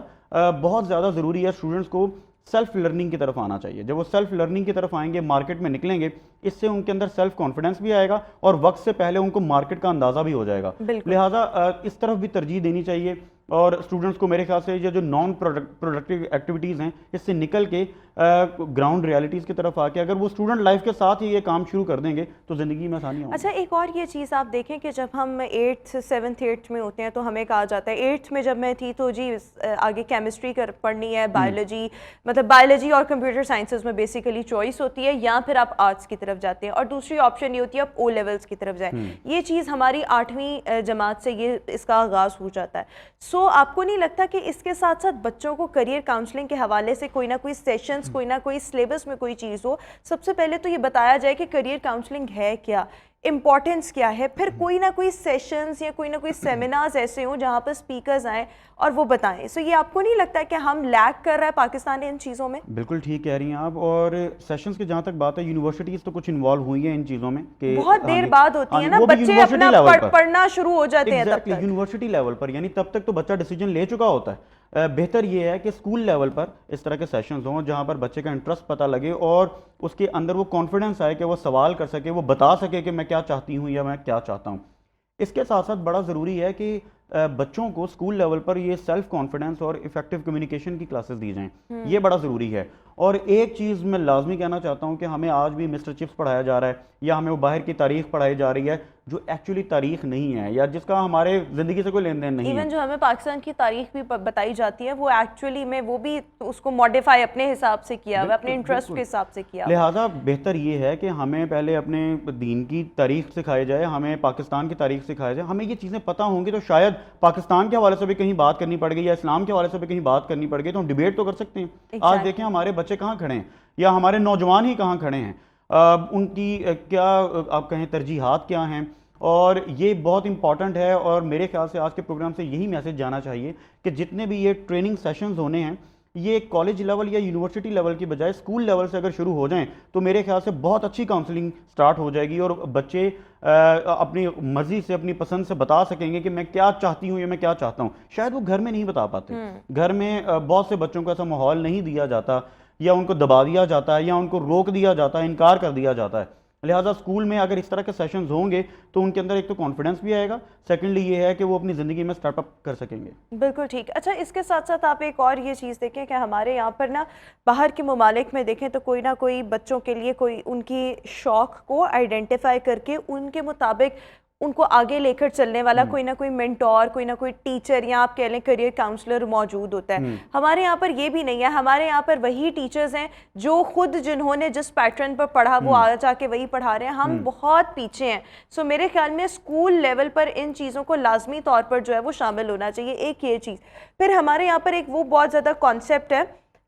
بہت زیادہ ضروری ہے اسٹوڈنٹس کو سیلف لرننگ کی طرف آنا چاہیے. جب وہ سیلف لرننگ کی طرف آئیں گے, مارکیٹ میں نکلیں گے, اس سے ان کے اندر سیلف کانفیڈنس بھی آئے گا اور وقت سے پہلے ان کو مارکیٹ کا اندازہ بھی ہو جائے گا. لہٰذا اس طرف بھی ترجیح دینی چاہیے, اور اسٹوڈنٹس کو میرے خیال سے یہ جو نان پروڈکٹیو ایکٹیویٹیز ہیں اس سے نکل کے گراؤنڈ ریالٹیز کی طرف آ کے اگر وہ اسٹوڈنٹ لائف کے ساتھ ہی یہ کام شروع کر دیں گے تو زندگی میں آسانی ہوگی. اچھا, ایک اور یہ چیز آپ دیکھیں کہ جب ہم 8th 7th 8th میں ہوتے ہیں تو ہمیں کہا جاتا ہے, 8th میں جب میں تھی تو جی آگے کیمسٹری پڑھنی ہے, بایولوجی, مطلب بایولوجی اور کمپیوٹر سائنسز میں بیسیکلی چوائس ہوتی ہے, یا پھر آپ آرٹس کی طرف جاتے ہیں, اور دوسری آپشن یہ ہوتی ہے آپ او لیولس کی طرف جائیں. یہ چیز ہماری 8ویں جماعت سے یہ اس کا آغاز ہو جاتا ہے. سو آپ کو نہیں لگتا کہ اس کے ساتھ ساتھ بچوں کو کریئر کاؤنسلنگ کے حوالے سے کوئی نہ کوئی سیشنز, کوئی نہ کوئی سلیبس میں کوئی چیز ہو, سب سے پہلے تو یہ بتایا جائے کہ کریئر کاؤنسلنگ ہے کیا, امپورٹنس کیا ہے, پھر کوئی نہ کوئی سیشنز یا کوئی نہ کوئی سیمینارز ایسے ہوں جہاں پر اسپیکرز آئیں اور وہ بتائیں. سو یہ آپ کو نہیں لگتا کہ ہم لیگ کر رہا ہے پاکستان ان چیزوں میں؟ بالکل ٹھیک کہہ رہی ہیں آپ. اور سیشنز کی جہاں تک بات ہے, یونیورسٹیز تو کچھ انوالو ہوئی ہیں ان چیزوں میں کہ بہت دیر بعد ہوتی ہے نا, بچے اپنا پڑھنا شروع ہو جاتے ہیں تب تک یونیورسٹی لیول پر, یعنی تب تک تو بچہ ڈیسیجن لے چکا ہوتا ہے. بہتر یہ ہے کہ اسکول لیول پر اس طرح کے سیشنز ہوں جہاں پر بچے کا انٹرسٹ پتہ لگے اور اس کے اندر وہ کانفیڈنس آئے کہ وہ سوال کر سکے, وہ بتا سکے کہ میں کیا چاہتی ہوں یا میں کیا چاہتا ہوں. اس کے ساتھ ساتھ بڑا ضروری ہے کہ بچوں کو اسکول لیول پر یہ سیلف کانفیڈنس اور افیکٹو کمیونیکیشن کی کلاسز دی جائیں, یہ بڑا ضروری ہے. اور ایک چیز میں لازمی کہنا چاہتا ہوں کہ ہمیں آج بھی مسٹر چپس پڑھایا جا رہا ہے یا ہمیں وہ باہر کی تاریخ پڑھائی جا رہی ہے جو ایکچولی تاریخ نہیں ہے یا جس کا ہمارے زندگی سے کوئی لین دین نہیں ہے. ایون جو ہمیں پاکستان کی تاریخ بھی بتائی جاتی ہے وہ ایکچولی میں وہ بھی اس کو ماڈیفائی اپنے حساب سے کیا ہوا, اپنے انٹرسٹ کے حساب سے کیا. لہٰذا بہتر یہ ہے کہ ہمیں پہلے اپنے دین کی تاریخ سکھائی جائے, ہمیں پاکستان کی تاریخ سکھائی جائے. ہمیں یہ چیزیں پتہ ہوں گی تو شاید پاکستان کے حوالے سے بھی کہیں بات کرنی پڑ گئی یا اسلام کے حوالے سے بھی کہیں بات کرنی پڑ گئی تو ہم ڈیبیٹ تو کر سکتے ہیں. آج دیکھیں ہمارے بچے کہاں کھڑے ہیں یا ہمارے نوجوان ہی کہاں کھڑے ہیں, ان کی کیا آپ کہیں ترجیحات کیا ہیں, اور یہ بہت امپورٹنٹ ہے. اور میرے خیال سے آج کے پروگرام سے یہی میسج جانا چاہیے کہ جتنے بھی یہ ٹریننگ سیشنز ہونے ہیں یہ کالج لیول یا یونیورسٹی لیول کی بجائے اسکول لیول سے اگر شروع ہو جائیں تو میرے خیال سے بہت اچھی کاؤنسلنگ سٹارٹ ہو جائے گی اور بچے اپنی مرضی سے اپنی پسند سے بتا سکیں گے کہ میں کیا چاہتی ہوں یا میں کیا چاہتا ہوں. شاید وہ گھر میں نہیں بتا پاتے, گھر میں بہت سے بچوں کو ایسا ماحول نہیں دیا جاتا یا ان کو دبا دیا جاتا ہے یا ان کو روک دیا جاتا ہے, انکار کر دیا جاتا ہے. لہٰذا اسکول میں اگر اس طرح کے سیشنز ہوں گے تو ان کے اندر ایک تو کانفیڈنس بھی آئے گا, سیکنڈلی یہ ہے کہ وہ اپنی زندگی میں اسٹارٹ اپ کر سکیں گے. بالکل ٹھیک. اچھا, اس کے ساتھ ساتھ آپ ایک اور یہ چیز دیکھیں کہ ہمارے یہاں پر نا باہر کے ممالک میں دیکھیں تو کوئی نہ کوئی بچوں کے لیے کوئی ان کی شوق کو آئیڈینٹیفائی کر کے ان کے مطابق ان کو آگے لے کر چلنے والا کوئی نہ کوئی مینٹور, کوئی نہ کوئی ٹیچر یا آپ کہہ لیں کریئر کاؤنسلر موجود ہوتا ہے. ہمارے یہاں پر یہ بھی نہیں ہے. ہمارے یہاں پر وہی ٹیچرز ہیں جو خود جنہوں نے جس پیٹرن پر پڑھا وہ آ جا کے وہی پڑھا رہے ہیں. ہم بہت پیچھے ہیں. سو میرے خیال میں اسکول لیول پر ان چیزوں کو لازمی طور پر جو ہے وہ شامل ہونا چاہیے. ایک یہ چیز. پھر ہمارے یہاں پر ایک وہ بہت زیادہ کانسیپٹ ہے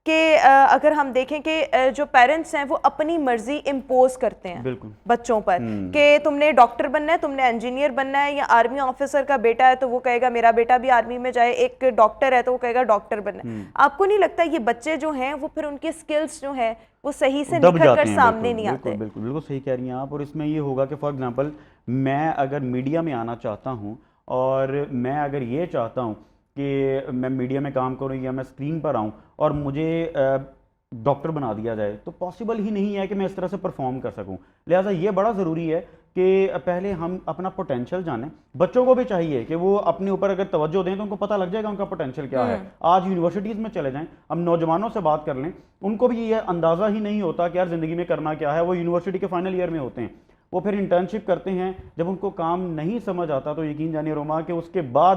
کہ اگر ہم دیکھیں کہ جو پیرنٹس ہیں وہ اپنی مرضی امپوز کرتے ہیں بچوں پر کہ تم نے ڈاکٹر بننا ہے, تم نے انجینئر بننا ہے, یا آرمی آفیسر کا بیٹا ہے تو وہ کہے گا میرا بیٹا بھی آرمی میں جائے, ایک ڈاکٹر ہے تو وہ کہے گا ڈاکٹر بننا ہے. آپ کو نہیں لگتا یہ بچے جو ہیں وہ پھر ان کے سکلز جو ہیں وہ صحیح سے نکھر کر سامنے نہیں آتے؟ بالکل صحیح کہہ رہی ہیں آپ. اور اس میں یہ ہوگا کہ فار ایگزامپل میں اگر میڈیا میں آنا چاہتا ہوں اور میں اگر یہ چاہتا ہوں کہ میں میڈیا میں کام کروں یا میں اسکرین پر آؤں اور مجھے ڈاکٹر بنا دیا جائے تو پاسبل ہی نہیں ہے کہ میں اس طرح سے پرفارم کر سکوں. لہٰذا یہ بڑا ضروری ہے کہ پہلے ہم اپنا پوٹینشیل جانیں. بچوں کو بھی چاہیے کہ وہ اپنے اوپر اگر توجہ دیں تو ان کو پتہ لگ جائے گا ان کا پوٹینشیل کیا ہے. آج یونیورسٹیز میں چلے جائیں, ہم نوجوانوں سے بات کر لیں, ان کو بھی یہ اندازہ ہی نہیں ہوتا کہ یار زندگی میں کرنا کیا ہے. وہ یونیورسٹی کے فائنل ایئر میں ہوتے ہیں, وہ پھر انٹرنشپ کرتے ہیں, جب ان کو کام نہیں سمجھ آتا تو یقین جانیے روما کہ اس کے بعد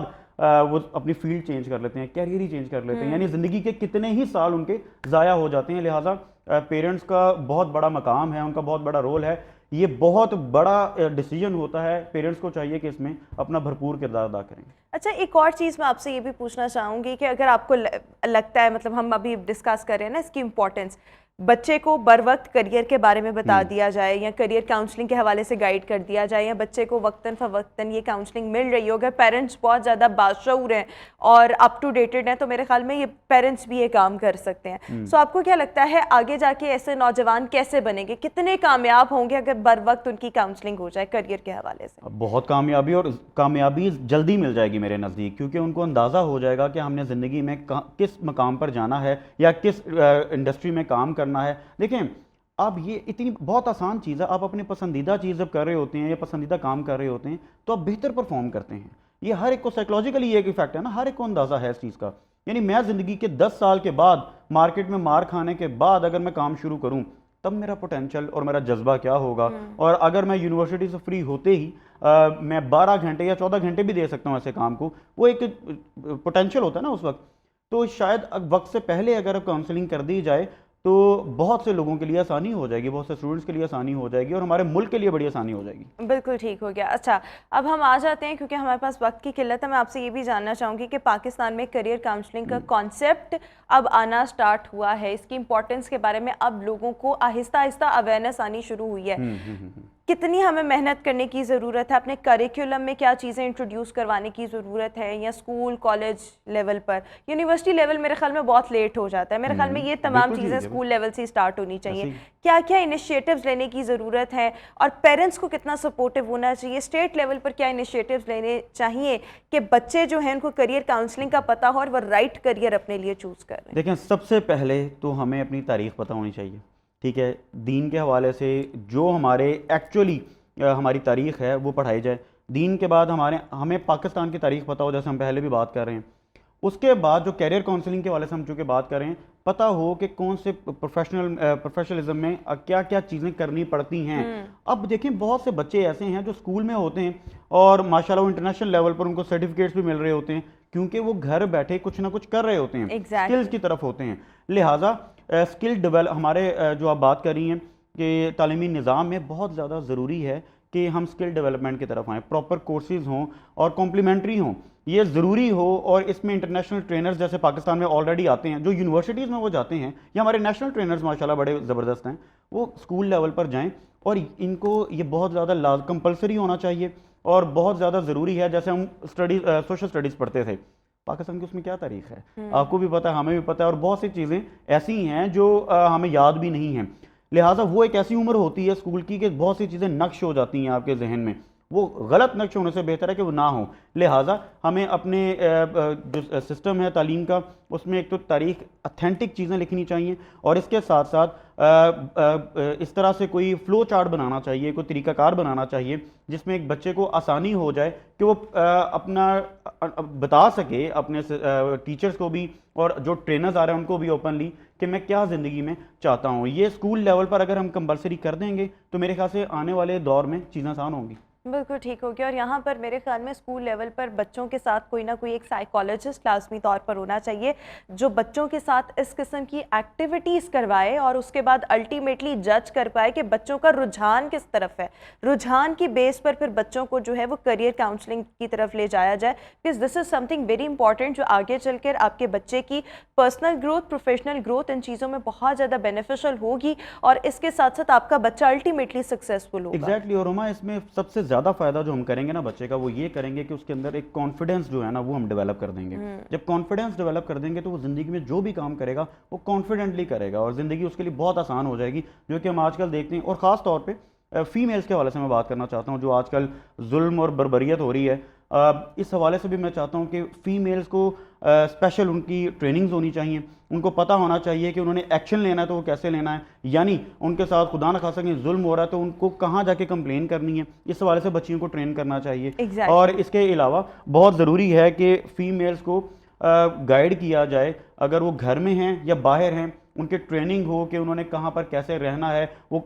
وہ اپنی فیلڈ چینج کر لیتے ہیں, کیریئر ہی چینج کر لیتے ہیں, یعنی زندگی کے کتنے ہی سال ان کے ضائع ہو جاتے ہیں. لہٰذا پیرنٹس کا بہت بڑا مقام ہے, ان کا بہت بڑا رول ہے. یہ بہت بڑا ڈیسیجن ہوتا ہے, پیرنٹس کو چاہیے کہ اس میں اپنا بھرپور کردار ادا کریں. اچھا, ایک اور چیز میں آپ سے یہ بھی پوچھنا چاہوں گی کہ اگر آپ کو لگتا ہے, مطلب ہم ابھی ڈسکس کر رہے ہیں نا اس کی امپورٹنس, بچے کو بر وقت کریئر کے بارے میں بتا دیا جائے یا کریئر کاؤنسلنگ کے حوالے سے گائیڈ کر دیا جائے, یا بچے کو وقتاً فوقتاً یہ کاؤنسلنگ مل رہی ہو. اگر پیرنٹس بہت زیادہ باشعور ہیں اور اپ ٹو ڈیٹڈ ہیں تو میرے خیال میں یہ پیرنٹس بھی یہ کام کر سکتے ہیں. سو آپ کو کیا لگتا ہے آگے جا کے ایسے نوجوان کیسے بنیں گے, کتنے کامیاب ہوں گے اگر بر وقت ان کی کاؤنسلنگ ہو جائے کریئر کے حوالے سے؟ بہت کامیابی, اور کامیابی جلدی مل جائے گی میرے نزدیک, کیونکہ ان کو اندازہ ہو جائے گا کہ ہم نے زندگی میں کس مقام پر جانا ہے یا کس انڈسٹری میں کام کرنا ہے. دیکھیں آپ یہ اتنی بہت آسان چیز ہے, آپ اپنے پسندیدہ چیز جب کر رہے ہوتے ہیں یا پسندیدہ کام کر رہے ہوتے ہیں تو آپ بہتر پرفارم کرتے ہیں. یہ ہر ایک کو سائیکلوجیکلی یہ ایک ایفیکٹ ہے نا, ہر ایک کو اندازہ ہے اس چیز کا. یعنی میں زندگی کے 10 سال کے بعد مارکیٹ میں مار کھانے کے بعد اگر میں کام شروع کروں تب میرا پوٹینشیل اور میرا جذبہ کیا ہوگا. اور اگر میں یونیورسٹی سے فری ہوتے ہی میں 12 گھنٹے یا 14 گھنٹے بھی دے سکتا ہوں ایسے کام کو, وہ ایک پوٹینشیل ہوتا ہے نا اس وقت. تو شاید وقت سے پہلے اگر کاؤنسلنگ کر دی جائے تو بہت سے لوگوں کے لیے آسانی ہو جائے گی, بہت سے اسٹوڈنٹس کے لیے آسانی ہو جائے گی, اور ہمارے ملک کے لیے بڑی آسانی ہو جائے گی. بالکل ٹھیک ہو گیا. اچھا, اب ہم آ جاتے ہیں کیونکہ ہمارے پاس وقت کی قلت ہے, میں آپ سے یہ بھی جاننا چاہوں گی کہ پاکستان میں کریئر کاؤنسلنگ کا کانسیپٹ اب آنا سٹارٹ ہوا ہے, اس کی امپورٹنس کے بارے میں اب لوگوں کو آہستہ آہستہ اویئرنیس آنی شروع ہوئی ہے. کتنی ہمیں محنت کرنے کی ضرورت ہے, اپنے کریکولم میں کیا چیزیں انٹروڈیوس کروانے کی ضرورت ہے, یا اسکول کالج لیول پر, یونیورسٹی لیول میرے خیال میں بہت لیٹ ہو جاتا ہے. میرے خیال میں یہ تمام چیزیں اسکول لیول سے اسٹارٹ ہونی چاہیے. کیا کیا انیشیٹوز لینے کی ضرورت ہے, اور پیرنٹس کو کتنا سپورٹیو ہونا چاہیے, اسٹیٹ لیول پر کیا انیشیٹوز لینے چاہیے کہ بچے جو ہیں ان کو کریئر کاؤنسلنگ کا پتہ ہو اور وہ رائٹ کریئر اپنے لیے چوز کر رہے ہیں؟ دیکھیں, سب سے پہلے تو ہمیں اپنی تاریخ پتہ ہونی چاہیے, ٹھیک ہے. دین کے حوالے سے جو ہمارے ایکچولی ہماری تاریخ ہے وہ پڑھائی جائے. دین کے بعد ہمیں پاکستان کی تاریخ پتہ ہو, جیسے ہم پہلے بھی بات کر رہے ہیں. اس کے بعد جو کیریئر کاؤنسلنگ کے حوالے سے ہم چونکہ بات کر رہے ہیں, پتہ ہو کہ کون سے پروفیشنلزم میں کیا کیا چیزیں کرنی پڑتی ہیں. اب دیکھیں بہت سے بچے ایسے ہیں جو اسکول میں ہوتے ہیں اور ماشاءاللہ وہ انٹرنیشنل لیول پر ان کو سرٹیفکیٹس بھی مل رہے ہوتے ہیں, کیونکہ وہ گھر بیٹھے کچھ نہ کچھ کر رہے ہوتے ہیں, اسکلز کی طرف ہوتے ہیں. لہٰذا اسکل ڈیولپ ہمارے جو آپ بات کر رہی ہیں کہ تعلیمی نظام میں بہت زیادہ ضروری ہے کہ ہم اسکل ڈیولپمنٹ کی طرف آئیں, پراپر کورسز ہوں اور کمپلیمنٹری ہوں, یہ ضروری ہو. اور اس میں انٹرنیشنل ٹرینرز جیسے پاکستان میں آلریڈی آتے ہیں, جو یونیورسٹیز میں وہ جاتے ہیں, یا ہمارے نیشنل ٹرینرز ماشاءاللہ بڑے زبردست ہیں, وہ اسکول لیول پر جائیں. اور ان کو یہ بہت زیادہ کمپلسری ہونا چاہیے اور بہت زیادہ ضروری ہے. جیسے ہم سوشل اسٹڈیز پڑھتے تھے, پاکستان کی اس میں کیا تاریخ ہے, آپ کو بھی پتہ ہے, ہمیں بھی پتہ ہے, اور بہت سی چیزیں ایسی ہیں جو ہمیں یاد بھی نہیں ہیں. لہٰذا وہ ایک ایسی عمر ہوتی ہے اسکول کی کہ بہت سی چیزیں نقش ہو جاتی ہیں آپ کے ذہن میں, وہ غلط نقش ہونے سے بہتر ہے کہ وہ نہ ہوں. لہٰذا ہمیں اپنے جو سسٹم ہے تعلیم کا, اس میں ایک تو تاریخ اتھینٹک چیزیں لکھنی چاہیے, اور اس کے ساتھ ساتھ اس طرح سے کوئی فلو چارٹ بنانا چاہیے, کوئی طریقہ کار بنانا چاہیے جس میں ایک بچے کو آسانی ہو جائے کہ وہ اپنا بتا سکے اپنے ٹیچرز کو بھی اور جو ٹرینرز آ رہے ہیں ان کو بھی اوپنلی کہ میں کیا زندگی میں چاہتا ہوں. یہ اسکول لیول پر اگر ہم کمپلسری کر دیں گے تو میرے خیال سے آنے والے دور میں چیزیں آسان ہوں گی. بالکل ٹھیک ہو گیا. اور یہاں پر میرے خیال میں اسکول لیول پر بچوں کے ساتھ کوئی نہ کوئی ایک سائیکالوجسٹ لازمی طور پر ہونا چاہیے جو بچوں کے ساتھ اس قسم کی ایکٹیویٹیز کروائے اور اس کے بعد الٹیمیٹلی جج کر پائے کہ بچوں کا رجحان کس طرف ہے. رجحان کی بیس پر پھر بچوں کو جو ہے وہ کریئر کاؤنسلنگ کی طرف لے جایا جائے, because this is some thing very important جو آگے چل کر آپ کے بچے کی پرسنل گروتھ, پروفیشنل گروتھ, ان چیزوں میں بہت زیادہ بینیفیشل ہوگی اور اس کے ساتھ ساتھ آپ کا بچہ الٹیمیٹلی سکسیزفل ہوگا. ایگزیکٹلی. اور روما, اس میں سب سے زیادہ فائدہ جو ہم کریں گے نا بچے کا, وہ یہ کریں گے کہ اس کے اندر ایک کانفیڈنس جو ہے نا وہ ہم ڈیولپ کر دیں گے. جب کانفیڈنس ڈیولپ کر دیں گے تو وہ زندگی میں جو بھی کام کرے گا وہ کانفیڈنٹلی کرے گا اور زندگی اس کے لیے بہت آسان ہو جائے گی, جو کہ ہم آج کل دیکھتے ہیں. اور خاص طور پہ فیمیلز کے حوالے سے میں بات کرنا چاہتا ہوں, جو آج کل ظلم اور بربریت ہو رہی ہے, اس حوالے سے بھی میں چاہتا ہوں کہ فیمیلز کو اسپیشل ان کی ٹریننگز ہونی چاہیے, ان کو پتہ ہونا چاہیے کہ انہوں نے ایکشن لینا ہے تو وہ کیسے لینا ہے, یعنی ان کے ساتھ خدا نخواستہ کہیں ظلم ہو رہا ہے تو ان کو کہاں جا کے کمپلین کرنی ہے, اس حوالے سے بچیوں کو ٹرین کرنا چاہیے. اور اس کے علاوہ بہت ضروری ہے کہ فیمیلز کو گائیڈ کیا جائے, اگر وہ گھر میں ہیں یا باہر ہیں, ان کے ٹریننگ ہو کہ انہوں نے کہاں پر کیسے رہنا ہے, وہ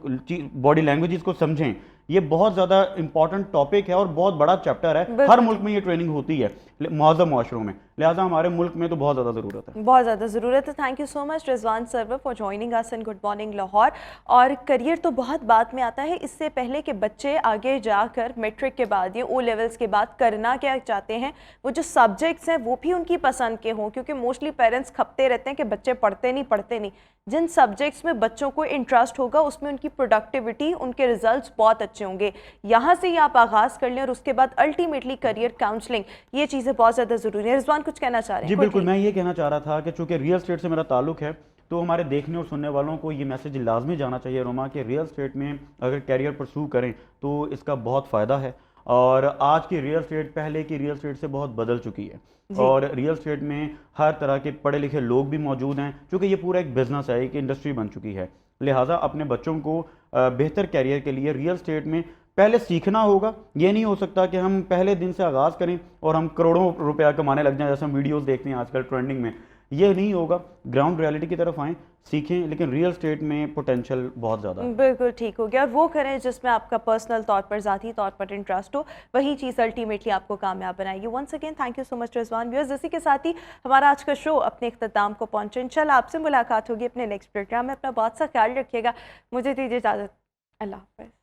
باڈی لینگویجز کو سمجھیں. یہ بہت زیادہ امپورٹنٹ ٹاپک ہے اور بہت بڑا چیپٹر ہے, ہر ملک میں یہ ٹریننگ ہوتی ہے معظم معاشروں میں, لہٰذا ہمارے ملک میں تو بہت زیادہ ضرورت ہے, بہت زیادہ ضرورت ہے. Thank you so much Rizwan Sarwar for joining us in good morning Lahore. اور کریئر تو بہت بعد میں آتا ہے, اس سے پہلے کہ بچے آگے جا کر میٹرک کے بعد یا او لیولز کے بعد کرنا کیا چاہتے ہیں, وہ جو سبجیکٹس ہیں وہ بھی ان کی پسند کے ہوں, کیونکہ موسٹلی پیرنٹس کھپتے رہتے ہیں کہ بچے پڑھتے نہیں. جن سبجیکٹس میں بچوں کو انٹرسٹ ہوگا اس میں ان کی پروڈکٹیوٹی, ان کے ریزلٹس بہت اچھے ہوں گے. یہاں سے ہی آپ آغاز کر لیں اور اس کے بعد الٹیمیٹلی کریئر کاؤنسلنگ, یہ چیزیں بہت زیادہ ضروری ہیں. رضوان کچھ کہنا چاہ رہے ہیں؟ جی بالکل, میں یہ کہنا چاہ رہا تھا کہ چونکہ ریئل اسٹیٹ سے میرا تعلق ہے تو ہمارے دیکھنے اور سننے والوں کو یہ میسج لازمی جانا چاہیے روما کہ ریئل اسٹیٹ میں اگر کیریئر پرسو کریں تو اس کا بہت فائدہ ہے. اور آج کی ریئل اسٹیٹ پہلے کی ریئل اسٹیٹ سے بہت بدل چکی ہے, اور ریئل اسٹیٹ میں ہر طرح کے پڑھے لکھے لوگ بھی موجود ہیں, چونکہ یہ پورا ایک بزنس ہے, ایک انڈسٹری بن چکی ہے. لہٰذا اپنے بچوں کو بہتر کیریئر کے لیے ریئل اسٹیٹ میں پہلے سیکھنا ہوگا. یہ نہیں ہو سکتا کہ ہم پہلے دن سے آغاز کریں اور ہم کروڑوں روپیہ کمانے لگ جائیں, جیسے ہم ویڈیوز دیکھتے ہیں آج کل ٹرینڈنگ میں. یہ نہیں ہوگا, گراؤنڈ ریئلٹی کی طرف آئیں, سیکھیں, لیکن ریئل اسٹیٹ میں پوٹینشیل بہت زیادہ ہے. بالکل ٹھیک ہو گیا, اور وہ کریں جس میں آپ کا پرسنل طور پر, ذاتی طور پر انٹرسٹ ہو, وہی چیز الٹیمیٹلی آپ کو کامیاب بنائے گی. Once again thank you so much Rizwan. Viewers, اسی کے ساتھ ہی ہمارا آج کا شو اپنے اختتام کو پہنچے. انشاءاللہ آپ سے ملاقات ہوگی اپنے نیکسٹ پروگرام میں. اپنا بہت سا خیال رکھیے گا. مجھے دیجیے اجازت, اللہ حافظ.